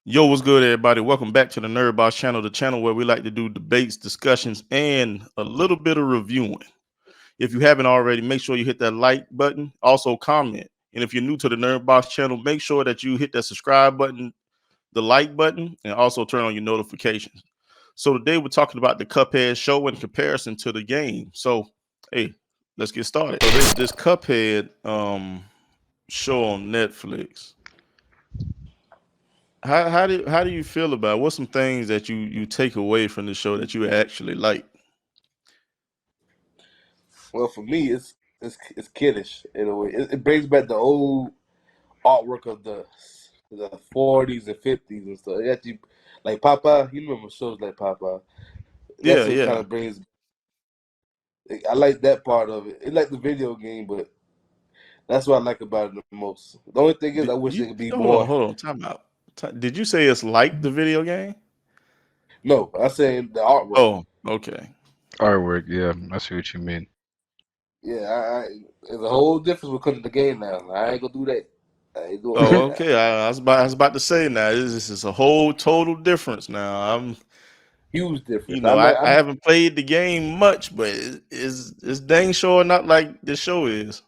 Yo, what's good, everybody? Welcome back to the Nerd Box channel, the channel where we like to do debates, discussions, and a little bit of reviewing. If you haven't already, make sure you hit that like button. Also, comment. And if you're new to the Nerd Box channel, make sure that you hit that subscribe button, the like button, and also turn on your notifications. So today we're talking about the CupHead Show in comparison to the game. So, hey, let's get started. So this CupHead show on Netflix. How do you feel about it? What's some things that you take away from the show that you actually like? Well, for me, it's kiddish in a way. It brings back the old artwork of the 40s and 50s and stuff. It actually, like Popeye, you remember shows like Popeye. Yeah, That's what kind yeah. of brings. I like that part of it. It like the video game, but that's what I like about it the most. The only thing is, I Did wish it you could be hold on, more. hold on, time out. Did you say it's like the video game? No, I say the artwork. Oh, okay. Artwork, yeah, I see what you mean. Yeah, there's a whole difference because of the game now. I ain't gonna do that. I ain't doing Oh, that now. okay. I was about to say now this is a whole total difference now. Huge difference. I might. I haven't played the game much, but it's dang sure not like the show is.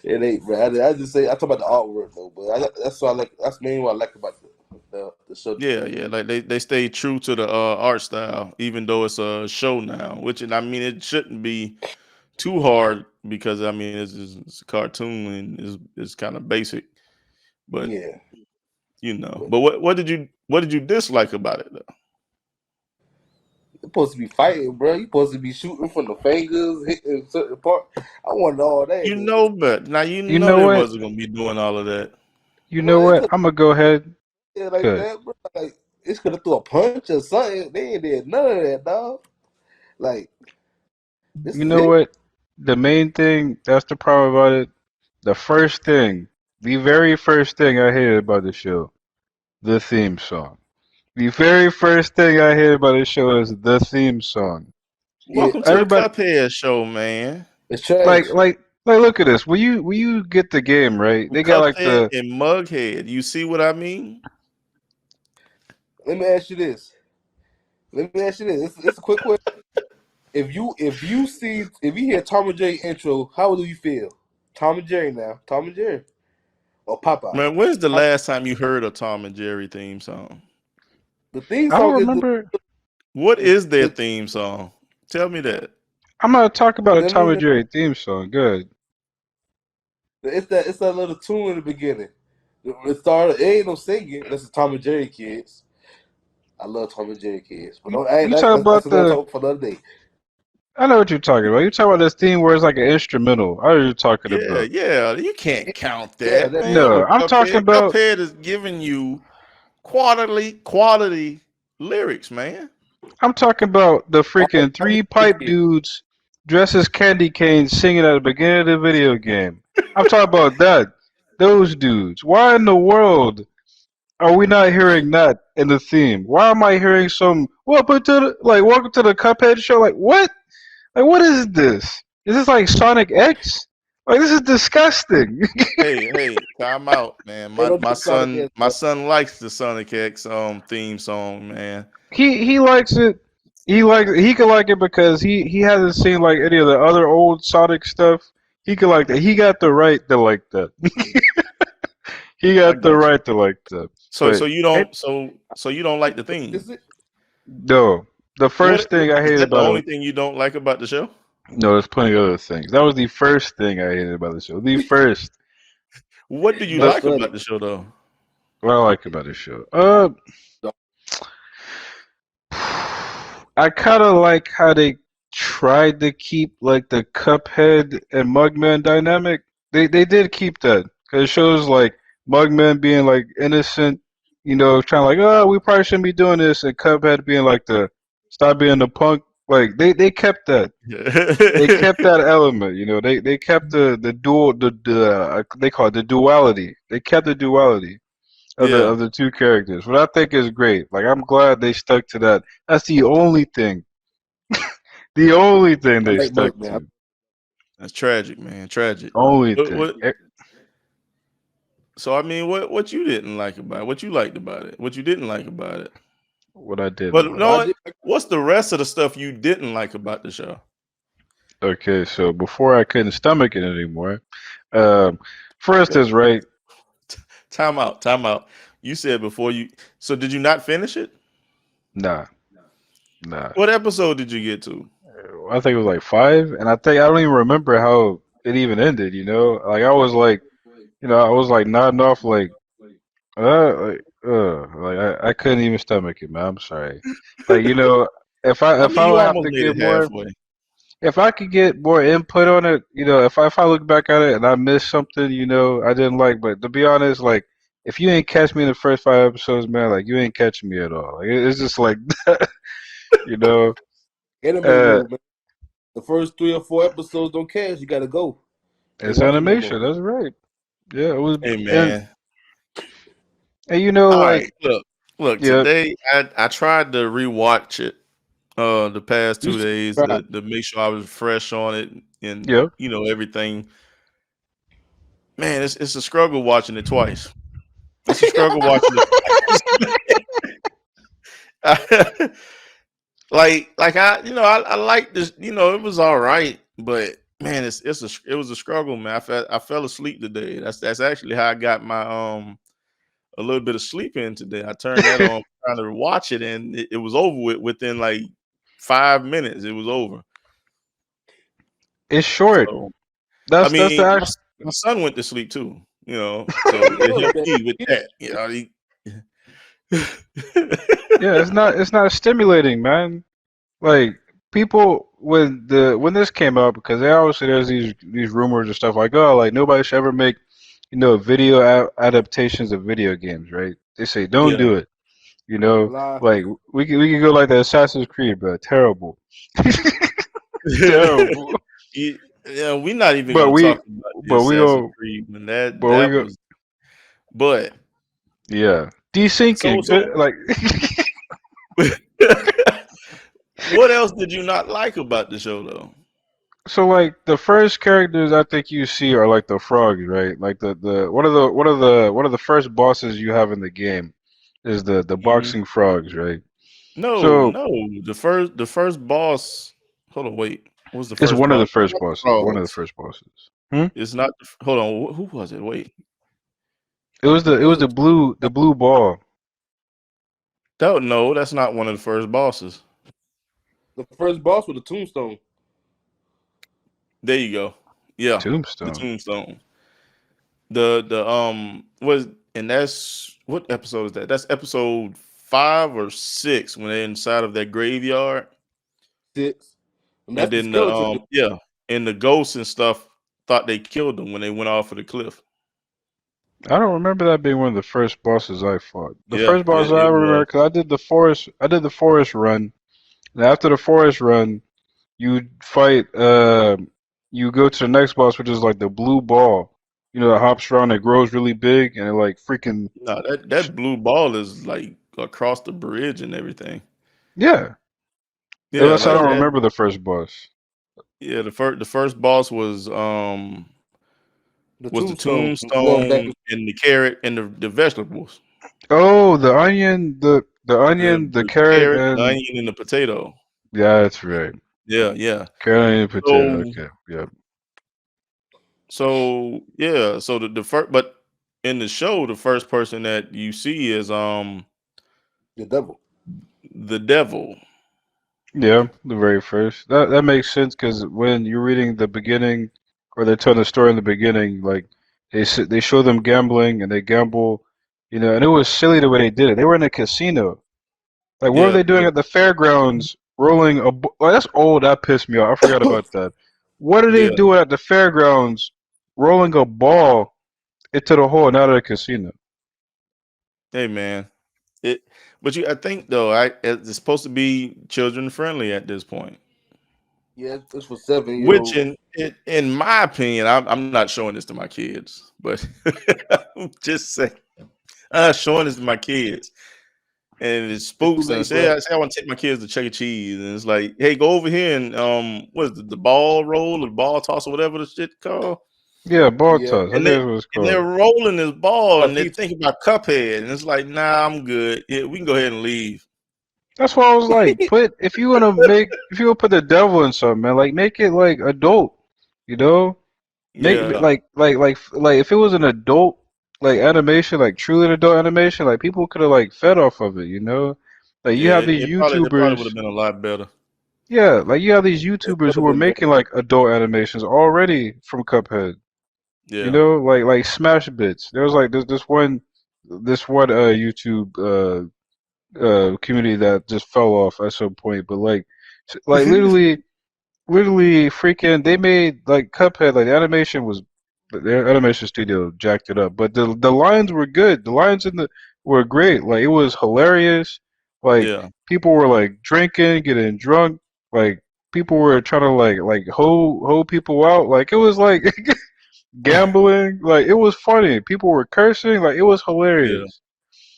It ain't, bro. I just say I talk about the artwork though, but that's what I like. That's mainly what I like about the show. Yeah, yeah, like they stay true to the art style, even though it's a show now. Which I mean, it shouldn't be too hard because I mean it's a cartoon and it's kind of basic. But Yeah, but but what did you dislike about it though? you're supposed to be fighting, bro. You're supposed to be shooting from the fingers, hitting certain part. I wanted all that. But now you You know know they what? wasn't gonna be doing all of that. You know Bro, it what? could I'm gonna go ahead. have like Good. that, bro. Like it could have threw a punch or something. They ain't did none of that, dog. Like this You is know it. what? The main thing, that's the problem about it. The first thing, the very first thing I hated about the show, the theme song. The very first thing I hated about the show is the theme song. Yeah, Welcome to the Everybody, Cuphead show, man. it's like, trash. like, like, look at this. Will you get the game right? They got like Cuphead the. and Mughead. You see what I mean? Let me ask you this. Let me ask you this. It's a quick question. If you hear Tom and Jerry intro, how do you feel? Tom and Jerry now, Tom and Jerry or Popeye? Man, when's the How, last time you heard a Tom and Jerry theme song? the theme I don't song is remember. What is their the theme song? Tell me that. I'm gonna talk about a let Tom me and Jerry theme song. Good. it's that little tune in the beginning. It started. It ain't no singing. That's the Tom and Jerry kids. I love Tom and Jerry kids, but You, don't, I ain't, you talk that's about another the. talk for another day. I know what you're talking about. You talk about this theme where it's like an instrumental. I know what you're talking Yeah, about. yeah. You can't count Yeah, that, that man, No, with I'm talking Cuphead. about. Cuphead is giving you quality lyrics, man. I'm talking about the all freaking Tom and three Jerry pipe kids. dudes dressed as candy canes singing at the beginning of the video game. I'm talking about that. Those dudes. Why in the world are we not hearing that in the theme? Why am I hearing some welcome to the Cuphead show? Like what? Like what is this? Is this like Sonic X? Like this is disgusting. Hey, time out, man. They My don't my do Sonic son kids, my son likes the Sonic X theme song, man. He likes it. He could like it because he hasn't seen like any of the other old Sonic stuff. He could like that. He got the right to like that. He I got the got you. right to like that. So But so you it, don't so you don't like the theme. is it? no, the first thing I Is hated that the about only it. thing you don't like about the show? No, there's plenty of other things. That was the first thing I hated about the show. The first. What do you That's But like funny. about the show though? what I like about the show. I kind of like how they tried to keep like the Cuphead and Mugman dynamic. They did keep that because it shows like Mugman being like innocent, trying like we probably shouldn't be doing this, and Cuphead being like the stop being the punk. Like they kept that. They kept that element. They kept the dual they call it the duality. They kept the duality of the Yeah, of the two characters, what I think is great. Like I'm glad they stuck to that. That's the only thing I they like stuck Mug man. to. that's tragic, man. Tragic. Only What, thing. what So I mean, what you didn't like about it? What you liked about it? What you didn't like about it? What I But didn't you like. know Well, I what? did. What's the rest of the stuff you didn't like about the show? Okay, so before I couldn't stomach it anymore, um, first is right. Time out. Time out. You said before you. So did you not finish it? Nah, nah. What episode did you get to? I think it was like five, and I don't even remember how it even ended. Like I was like, I was like nodding off, like I couldn't even stomach it, man. I'm sorry. Like if I I if mean, I you would have almost to made get it more, halfway. if I could get more input on it, if I look back at it and I missed something, I didn't like. But to be honest, like if you ain't catch me in the first five episodes, man, like you ain't catching me at all. Like it's just like, you know, Anime uh, rule, man. The first 3 or 4 episodes don't cash. You gotta go. Ain't it's watching no more. animation. That's right. Yeah, it was, Hey and man. and All like right. Look. yeah, Today I tried to rewatch it. The past You 2 days should try. to make sure I was fresh on it and yeah. everything. Man, it's a struggle watching it twice. It's a struggle watching it. like I like this. It was all right, but man, it was a struggle, man. I fell asleep today. That's actually how I got my a little bit of sleep in today. I turned that on trying to watch it, and it was over within like 5 minutes. It was over. It's short. So I That's the mean, actual. my son went to sleep too. So There you it go. helped Then. me with that. Yeah, it's not stimulating, man. Like people when this came out, because obviously there's these rumors and stuff like, oh, like nobody should ever make video adaptations of video games, right? They say don't Yeah. do it. Lie. Like we could go like the Assassin's Creed, but terrible, terrible. Yeah, we're not even But gonna we talk about the but we Assassin's go Creed when but we that go was. But yeah, so desyncing. so, Like what else did you not like about the show though? so like the first characters I think you see are like the frogs, right? Like the one of the first bosses you have in the game is the Mhm. boxing frogs, right? No, So no, the first boss. Hold on, wait. What was the it's first one of boss? the It's first not the bosses. One of the frogs. first bosses. Hmm? It's not. Hold on. Who was it? Wait. It was Those the blue ball. No, that's not one of the first bosses. the first boss with the tombstone. There you go. Yeah, the Tombstone. tombstone. The was and that's what episode is that? That's episode 5 or 6 when they're inside of that graveyard, 6. And and that's the then the skeleton. yeah, and the ghosts and stuff thought they killed them when they went off of the cliff. I don't remember that being one of the first bosses I fought. The Yeah, first boss I it remember, was. because I did the forest run, and after the forest run, you fight. You go to the next boss, which is like the blue ball. That hops around, it grows really big, and it like freaking. No, that blue ball is like across the bridge and everything. Yeah, Yeah, unless I like don't that. remember the first boss. Yeah, the first boss The was the tombstone. The one that tombstone and the carrot and the vegetables. Oh, the onion, the The onion, the the carrot, carrot, the and onion, and the potato. yeah, that's right. Yeah, yeah. Carrot, onion, potato. So Okay, yeah. yeah, so the first, but in the show, the first person that you see is the devil. the devil. Yeah, the very first. That makes sense because when you're reading the beginning, or they're telling the story in the beginning, like they show them gambling and they gamble, and it was silly the way they did it. They were in a casino. Like, what were Yeah, they doing yeah, at the fairgrounds? Rolling a. Oh, that's old. That pissed me off. I forgot about that. What are they yeah. doing at the fairgrounds? Rolling a ball into the hole, not at a casino. Hey man, it. But I think though, it's supposed to be children friendly at this point. Yeah, it's for 7 year Which, olds. in my opinion, I'm not showing this to my kids, but I'm just saying, showing this to my kids, and it It's too spooks them. late, bro. Say I want to take my kids to Chuck E. Cheese, and it's like, hey, go over here and what is it, the ball roll or the ball toss or whatever the shit called. Yeah, ball Yeah, toss. I think and they that's what it's and they're called. rolling this ball a and they're pizza. thinking about Cuphead, and it's like, nah, I'm good. Yeah, we can go ahead and leave. That's why I was like, if you wanna put the devil in something, man, like make it like adult, you know? Make Yeah, like if it was an adult like animation, like truly an adult animation, like people could have like fed off of it, you know? Like you yeah. have these It probably would YouTubers, have been a lot better. yeah, like you have these It YouTubers would who have are been making better. like adult animations already from Cuphead. You Yeah. know, like Smash Bits. There was like this one YouTube community that just fell off at some point, but like literally freaking they made like Cuphead, like the animation was their animation studio jacked it up, but the lines were good. The lines in the were great. Like it was hilarious. Like Yeah. people were like drinking, getting drunk. Like people were trying to like hoe people out. Like it was like gambling. Like it was funny. People were cursing. Like it was Yeah. hilarious.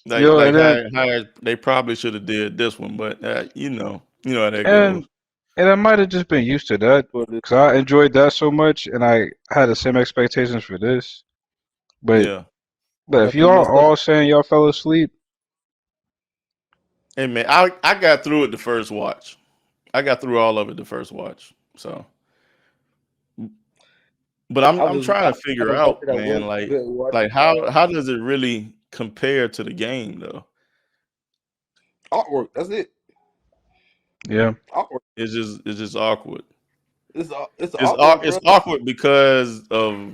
Like Yo, like and how then how they probably should have did this one, but you know how that goes. and and I might have just been used to that But it, because I enjoyed that so much, and I had the same expectations for this. But Yeah. but if nothing y'all messed up. all saying y'all fell asleep, Hey man, I got through it the first watch. I got through all of it the first watch. So, but I'm trying to I figure was out, watching that man, one like good watch. like how does it really compare to the game though? Artwork. That's it. yeah. Artwork. It's just awkward. It's It's artwork, it's bro. awkward because of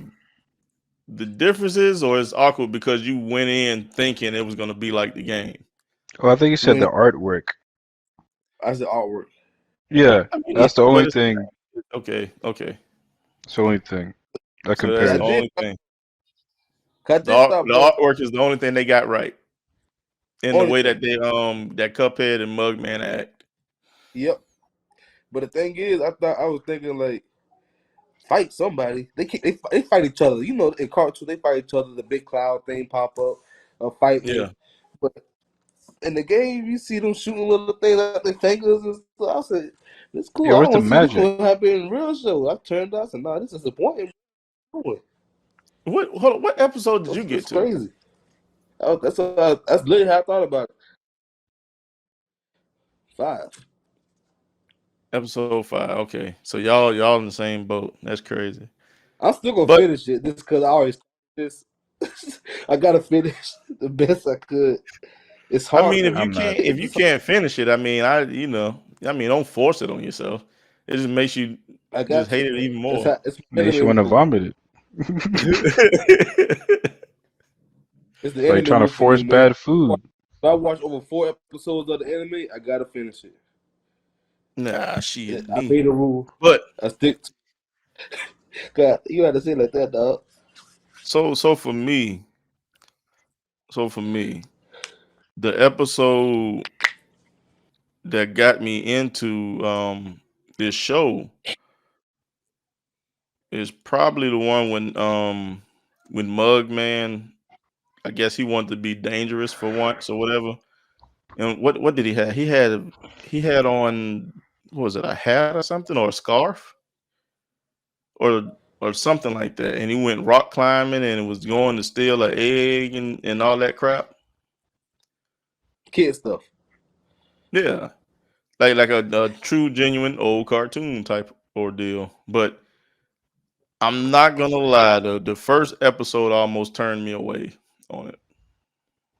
the differences, or it's awkward because you went in thinking it was gonna be like the game. Well, I think you said When the artwork. I said artwork, Yeah, I mean, that's the but only it's thing. okay. It's the only thing that So that's I the compares. did. only thing. I The did art, stop, the bro. artwork is the only thing they got right in the Only way thing. that they that Cuphead and Mugman act. Yep. But the thing is, I was thinking like fight somebody. They fight each other. You know, in cartoons they fight each other. The big cloud thing pop up, fighting. Yeah, But in the game, you see them shooting little things like their fingers and stuff. I said, "It's cool. Yeah, I where's the want to see this magic? gonna happen in real show." I turned out and said, "No, this is disappointing. what episode did you get That's to? crazy." That's literally how I thought about it. 5. Episode 5. Okay, so y'all in the same boat. That's crazy. I'm still gonna But finish it just because I always this. I gotta finish the best I could. It's I hard mean, though. I'm not. if you can't finish it, I mean, don't force it on yourself. It just makes you I just got hate to, it man. even more. It's my Makes you enemy want to move. vomit it. It's the Like enemy trying to move for me, force man. bad food. If I watch over 4 episodes of the anime, I gotta finish it. Nah, shit, I me. made a rule. But I stick to. God, you had to say it like that, dog. so for me, so for me, the episode that got me into this show is probably the one when Mugman, I guess he wanted to be dangerous for once or whatever. And what did he have? He had on, what was it, a hat or something, or a scarf, or something like that. And he went rock climbing and was going to steal an egg and all that crap. Kid stuff. Yeah. Like a true genuine old cartoon type ordeal. But I'm not gonna lie, the first episode almost turned me away on it.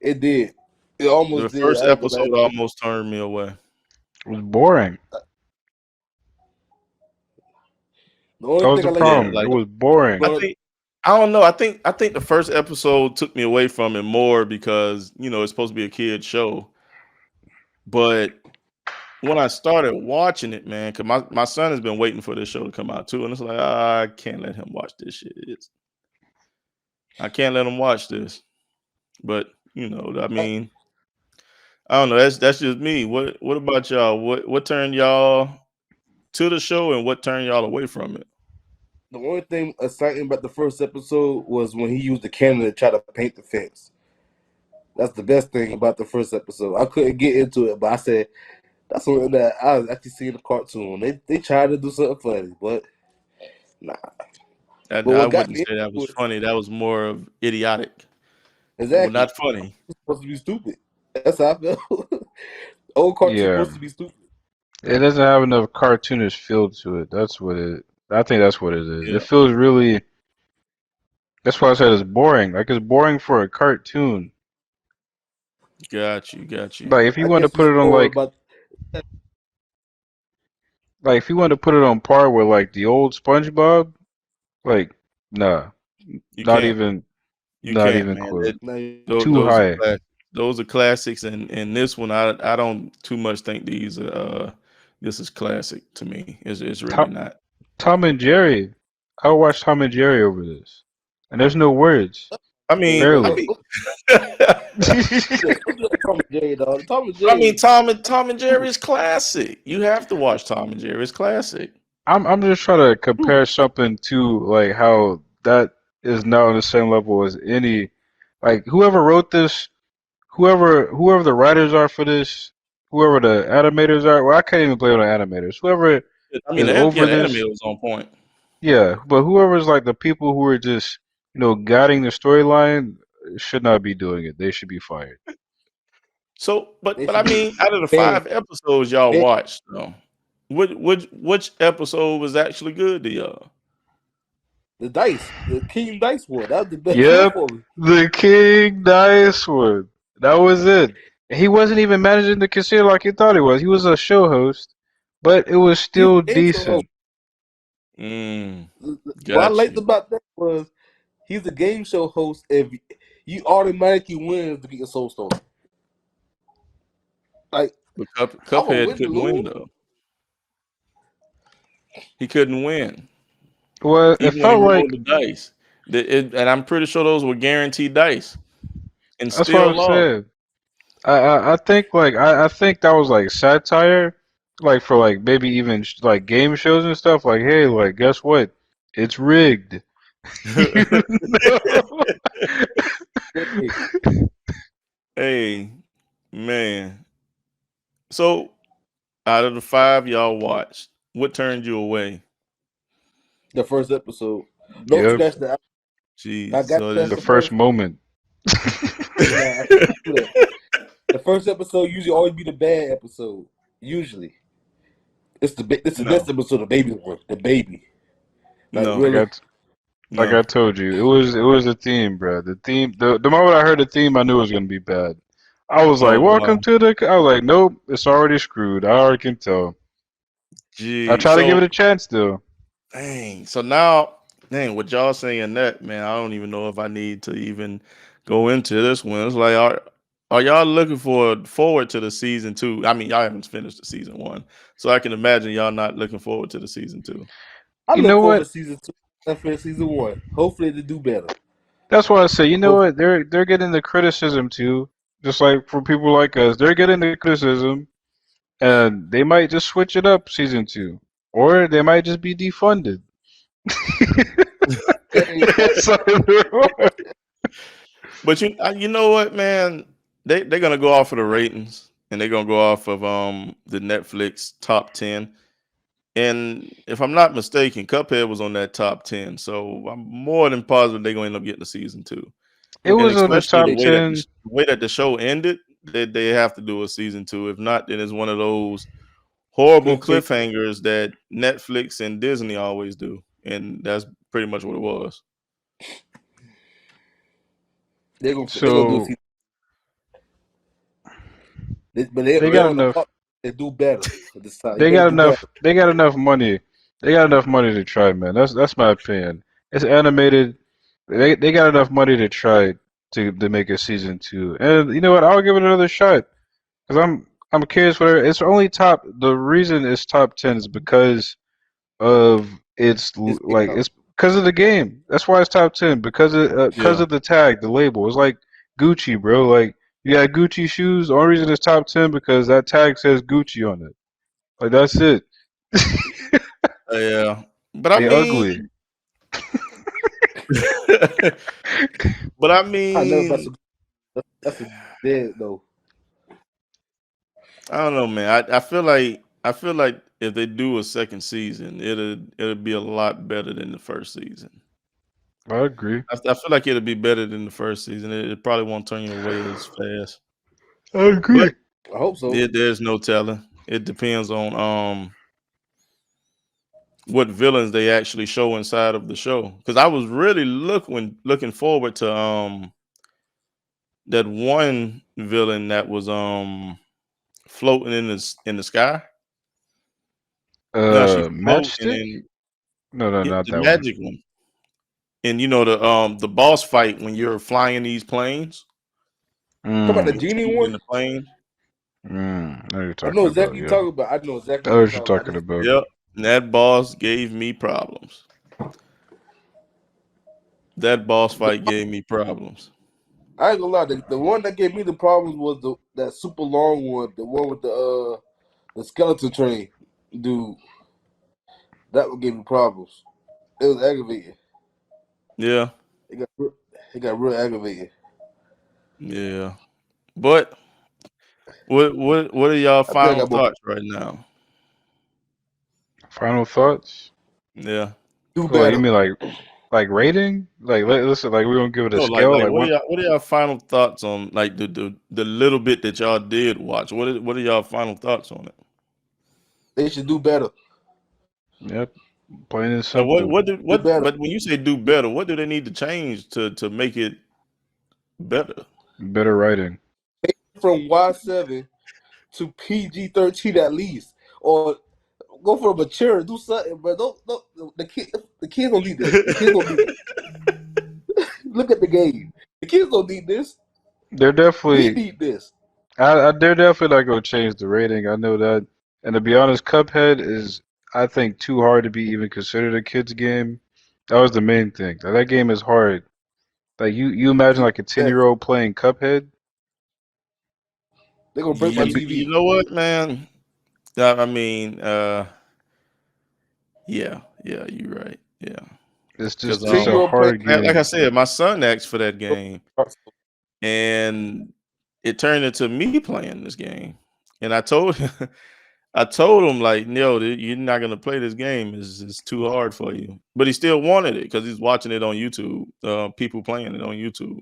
It did. It The almost did. first I ain't gonna lie. episode almost turned me away. It was boring. The only That was thing the I like Yeah, about problem. It like was boring. I growing up, think I don't know. I think the first episode took me away from it more because it's supposed to be a kid show. But when I started watching it, man, because my son has been waiting for this show to come out too, and it's like, I can't let him watch this shit. I can't let him watch this. But I I, mean, I don't know. That's just me. What about y'all? What turned y'all to the show, and what turned y'all away from it? the only thing exciting about the first episode was when he used the cannon to try to paint the fence. That's the best thing about the first episode. I couldn't get into it, but I said that's something that I was actually seeing the cartoon. They tried to do something funny, but nah. But I what got wouldn't me say that was into it funny. That was more of idiotic. Well, exactly. not funny. It's supposed to be stupid. That's how I feel. Old cartoons Yeah, supposed to be stupid. it doesn't have enough cartoonish feel to it. That's what it. I think that's what it is. Yeah, It feels really. That's why I said it's boring. Like it's boring for a cartoon. got you, got you. Like if you I want to guess put it's it on more about like if you want to put it on par with like the old SpongeBob, like nah, You not can't, even you not can't, even man. close. Too Those are high. those are classics, and this one, I don't too much think these this is classic to me. It's really Tom, not. Tom and Jerry. I watched Tom and Jerry over this, and there's no words, I mean, bro. I barely. mean, Don't do that Tom and Jerry, dog. Tom and I mean, Jerry. Tom and Jerry is classic. You have to watch Tom and Jerry. It's classic. I'm just trying to compare something to like how that is not on the same level as any like whoever wrote this, whoever the writers are for this, whoever the animators are. Well, I can't even blame it on animators. Whoever I mean, is over the anime this, was on point. yeah. But whoever's like the people who are just guiding the storyline should not be doing it. They should be fired. So, They but I should be mean, out of the banned. 5 episodes y'all Banned. watched, though, which episode was actually good to y'all? The King Dice one. That was the best one Yep, for me. the King Dice one. That was it. He wasn't even managing the casino like he thought he was. He was a show host, but it was He's still a game show host. decent. Mm, What I got liked you. about that was he's a game show host, and you automatically win to beat a Soul Stone. Like But I'm gonna Cuphead win to couldn't lose. win though. He couldn't win, Well, it even when he felt rolled like the dice. And I'm pretty sure those were guaranteed dice, and that's what still I lost. said. I think like I think that was like satire, like for like maybe even like game shows and stuff. Like, hey, like guess what? It's rigged. You know? Hey, Hey, man. So, out of the 5 y'all watched, what turned you away? the first episode. Don't Yep, scratch that. I Jeez. got So past the the first first. moment. Nah, I can't do that. The first episode usually always be the bad episode. Usually, it's the no, next episode, the baby one, the baby. Like I no, really, got like no. I told you, it was the theme, bro. The theme. The moment I heard the theme, I knew it was gonna be bad. I was like, Oh "Welcome wow. to the." I was like, "Nope, it's already screwed." I already can tell. I Gee. try to give it So a chance, though. dang. So now, dang, what y'all saying that, man, I don't even know if I need to even go into this one. It's like, are y'all looking forward to the season 2? I mean, y'all haven't finished the season 1, so I can imagine y'all not looking forward to the season 2. I You look know forward to what? season 2 after season 1. Hopefully, they do better. That's why I say, you know Hope what? They're getting the criticism too, just like for people like us. They're getting the criticism, and they might just switch it up season 2, or they might just be defunded. hey, It's either or. But you know what, man? They're gonna go off of the ratings, and they're gonna go off of the Netflix top 10. And if I'm not mistaken, Cuphead was on that top 10. So I'm more than positive they're gonna end up getting the season 2. It And was on the especially top they, ten. the way that the show ended, they have to do a season 2. If not, then it's one of those horrible clickbait. cliffhangers that Netflix and Disney always do. And that's pretty much what it was. They gonna do a So season, but they they got on the enough. clock. They do better for this time. You They better got do better. enough. They got enough money. They got enough money to try, man. That's my opinion. It's animated. They got enough money to try to make a season 2. And you know what? I'll give it another shot because I'm curious whether it's only top. The reason it's top 10 is because of It's like it's because of the game. That's why it's top 10 because Yeah. of the tag, the label. It's like Gucci, bro. Like you got Gucci shoes. The only reason it's top 10 because that tag says Gucci on it. Like that's it. Yeah. But I They ugly. mean but I I never mess mean, with. That's a dead though. I don't know, man. I feel like if they do a second season, it'll be a lot better than the first season. I agree. I feel like it'll be better than the first season. It probably won't turn you away as fast. I But agree. I hope so. there's no telling. It depends on what villains they actually show inside of the show. Because I was really looking forward to that one villain that was floating in the sky. Now she's floating Matchstick? in No, not the that one. magic one. And you know the boss fight when you're flying these planes Talk about the and Mm, you're genie shooting in one. the plane. I know you're I know talking about, exactly what yeah. you're talking about. I know I exactly know what you're what you're talking about. talking about. Yep. And that boss gave me problems. That boss fight gave me problems. I ain't gonna lie. The one that gave me the problems was that super long one. The one with the skeleton train, dude. That would give me problems. It was aggravating. Yeah. It got it got real aggravating. Yeah. But what are y'all I think I final got more. thoughts right now? Final thoughts? Yeah. Do Like you better. mean like rating? Like listen, like we gonna give it a No, scale, like like one. what are y'all final thoughts on like the little bit that y'all did watch? What are y'all final thoughts on it? They should do better. Yep, plain and Now simple. Do better. but when you say do better, what do they need to change to make it better? Better writing. From Y7 to PG-13 at least, or go for a mature. Do something, but don't the kids don't need this. The kids don't need this. Look at the game. The kids don't need this. They're We definitely. need this. They're definitely not gonna change the rating. I know that. And to be honest, Cuphead is, I think, too hard to be even considered a kid's game. That was the main thing. That game is hard. Like you imagine like a 10-year-old playing Cuphead. They're gonna break my You'd be You TV. know what, man? I mean, yeah, you're right. Yeah, it's because just Ten it's year a old playing. hard like I game. said, my son asked for that game, and it turned into me playing this game. And I told I told him like, no, you're not gonna play this game. It's too hard for you. But he still wanted it because he's watching it on YouTube. People playing it on YouTube,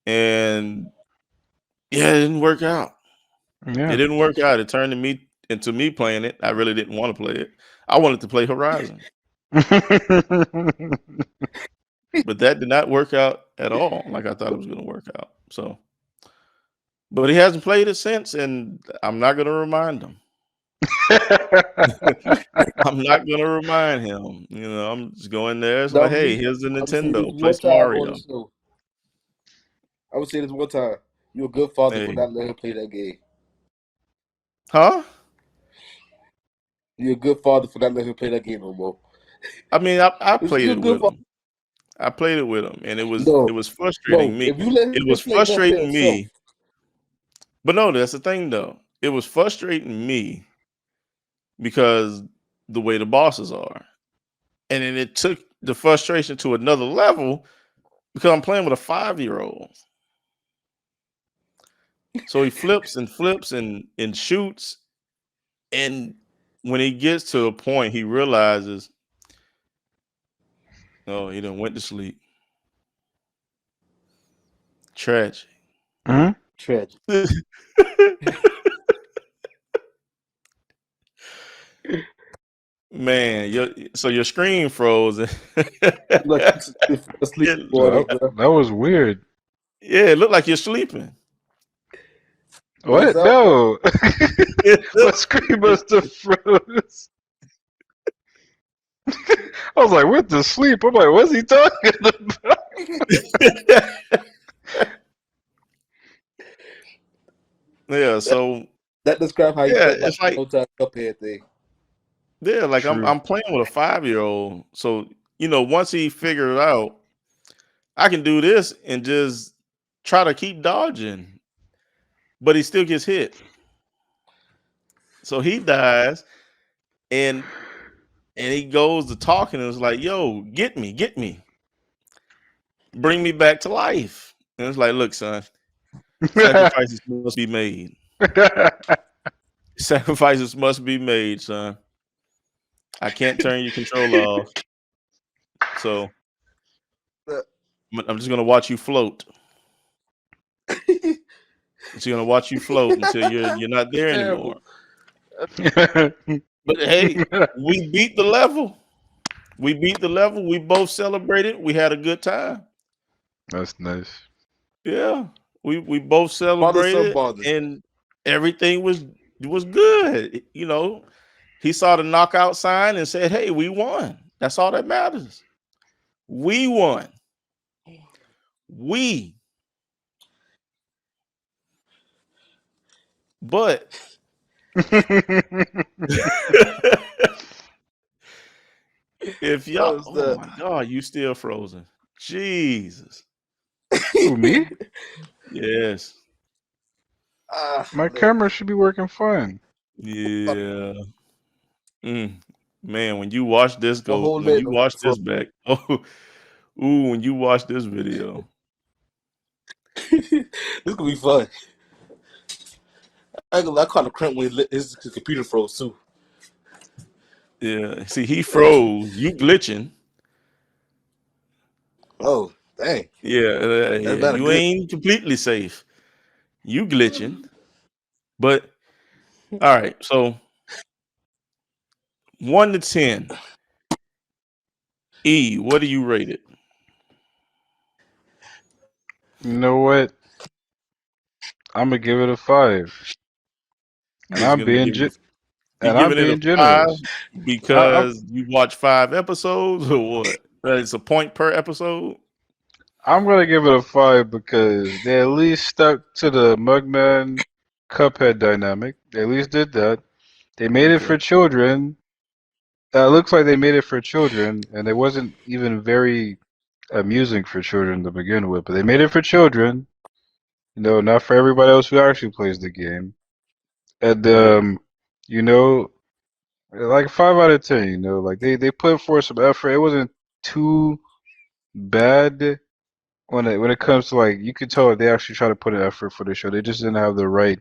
and yeah, it didn't work out. It Yeah. didn't work out. It turned to me into me playing it. I really didn't want to play it. I wanted to play Horizon, but that did not work out at all like I thought it was going to work out. So, but he hasn't played it since, and I'm not going to remind him. I'm not going to remind him. You know, I'm just going there. It's Now, like, I'm hey, here's the gonna say this Nintendo. Play one some time on Mario. the show. I would say this one time. You're a good father for Hey, not letting him play that game. huh? You're a good father for not letting him play that game no more. I mean, I played You're a it good with father. him. I played it with him, and it No, was frustrating no. me. If you let It him was play, let play frustrating himself. me. But no, that's the thing though. It was frustrating me because the way the bosses are. And then it took the frustration to another level because I'm playing with a 5-year-old. So he flips and shoots. And when he gets to a point, he realizes, oh, he done went to sleep. Tragic. Mhm. Tragic. Man, so your screen froze. Like you asleep it, morning, That, bro. that was weird. yeah, it looked like you're sleeping. Lights What? out. No. It My looked, screen must have froze. I was like, "What the sleep?" I'm like, "What's he talking about?" yeah, so That describes how you yeah, felt about it's the like whole time Cuphead thing. yeah, like True. I'm playing with a 5-year-old. So, once he figured it out, I can do this and just try to keep dodging, but he still gets hit. So he dies and he goes to talking and it's like, yo, get me, bring me back to life. And it's like, look, son, sacrifices must be made. Sacrifices must be made, son. I can't turn your controller off. So I'm just gonna watch you float. Just gonna watch you float until you're not there anymore. Terrible. But hey, we beat the level. We beat the level. We both celebrated. We had a good time. That's nice. Yeah, we both Father son celebrated, bonding. and everything was good. You know, he saw the knockout sign and said, "Hey, we won. That's all that matters. We won. We." But if y'all, How's oh that? my God, you still frozen. Jesus. Who, me? Yes. My Man. camera should be working fine. Yeah. Mm. Man, when you watch this My go, whole when neck you watch fro- this back, oh, ooh, when you watch this video, This gonna be fun. I caught a cramp when his computer froze too. yeah. See, he froze. You glitching. Oh, dang. Yeah, That's yeah. not a You good. ain't completely safe. You glitching. But all right. So 1 to 10. E, what do you rate it? You know what? I'm gonna give it a 5, and He's gonna give it. You and I'm giving it a being 5 generous. I, because you watch 5 episodes or what? That it's a point per episode. I'm gonna give it a 5 because they at least stuck to the Mugman Cuphead dynamic. They at least did that. They made it Okay. for children. It looks like they made it for children, and it wasn't even very amusing for children to begin with. But they made it for children. You know, not for everybody else who actually plays the game. And Right. you know, like 5 out of 10. You know, like they put forth some effort. It wasn't too bad when it comes to, like, you could tell they actually try to put an effort for the show. They just didn't have the right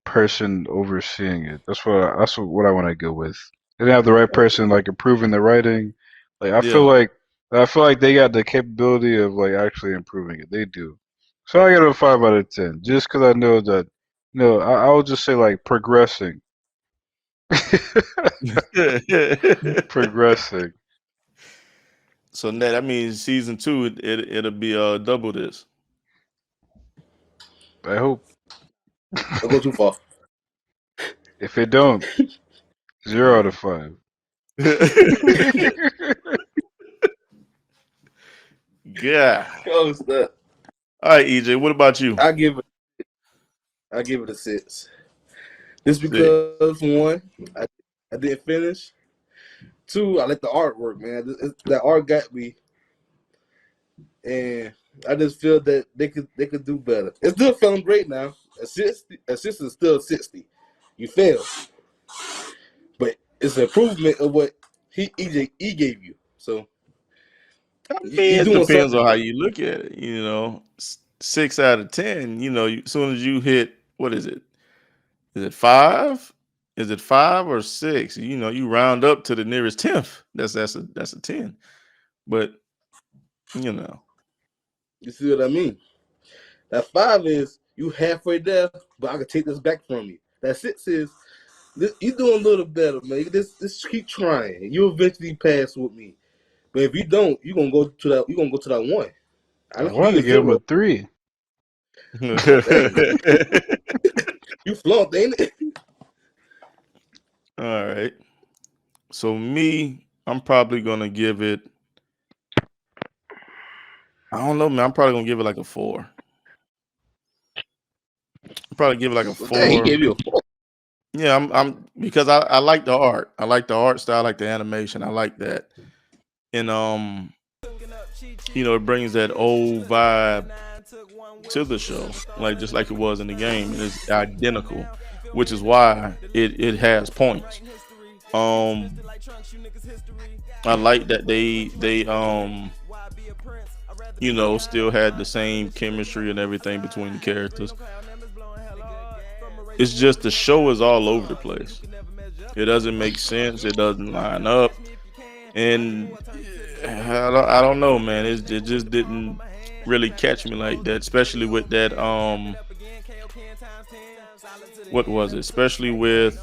person overseeing it. That's what I want to go with. They didn't have the right person like improving the writing. Like Yeah. I feel like they got the capability of like actually improving it. They do. So I give it a 5 out of 10, just because I know that. No, I would just say like progressing, progressing. So that means season 2 it'll be double this. I hope. Don't go too far. If it don't, 0 out of 5. Yeah. Oh, snap. All right, EJ. What about you? I give it. I give it a 6. Just 6. because one, I didn't finish. Two, I like the artwork, man. That art got me, and I just feel that they could do better. It's still feeling great now. A 60 is still a 60. You fail, but it's an improvement of what he gave you. So I you mean, it doing depends something on how right. you look at it. 6 out of 10. As soon as you hit, what is it? Is it 5? Is it 5 or 6? You round up to the nearest tenth. That's a 10. But you know, You see what I mean? That 5 is you halfway there, but I can take this back from you. That 6 is you doing a little better, man. Just keep trying. You eventually pass with me. But if you don't, you're gonna go to that. You're gonna go to that 1. I I know you wanted to a give him a 0. 3. Dang, you flunked, ain't it? all right. So me, I'm probably gonna give it. I don't know, man. I'm probably gonna give it like a 4. Probably give it like a Well, dang, he 4. gave you a 4. Yeah, I'm because I like the art. I like the art style. I like the animation. I like that. And it brings that old vibe to the show, like just like it was in the game. It's identical, which is why it has points. Um, I like that they still had the same chemistry and everything between the characters. It's just the show is all over the place. It doesn't make sense. It doesn't line up, and I don't know, man. It just didn't really catch me like that, especially with that what was it? Especially with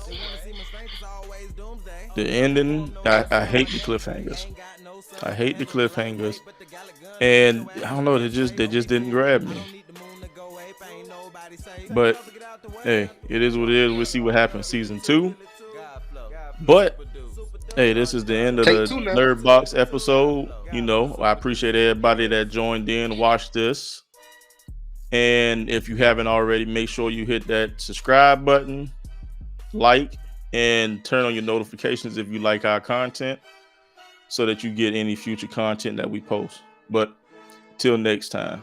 the ending. I hate the cliffhangers. I hate the cliffhangers, and I don't know. They just didn't grab me. But hey, it is what it is. We'll see what happens season 2. But hey, this is the end of Take the 2 now. Nerd Box episode. I appreciate everybody that joined in, watched this. And if you haven't already, make sure you hit that subscribe button, like, and turn on your notifications if you like our content so that you get any future content that we post. But till next time.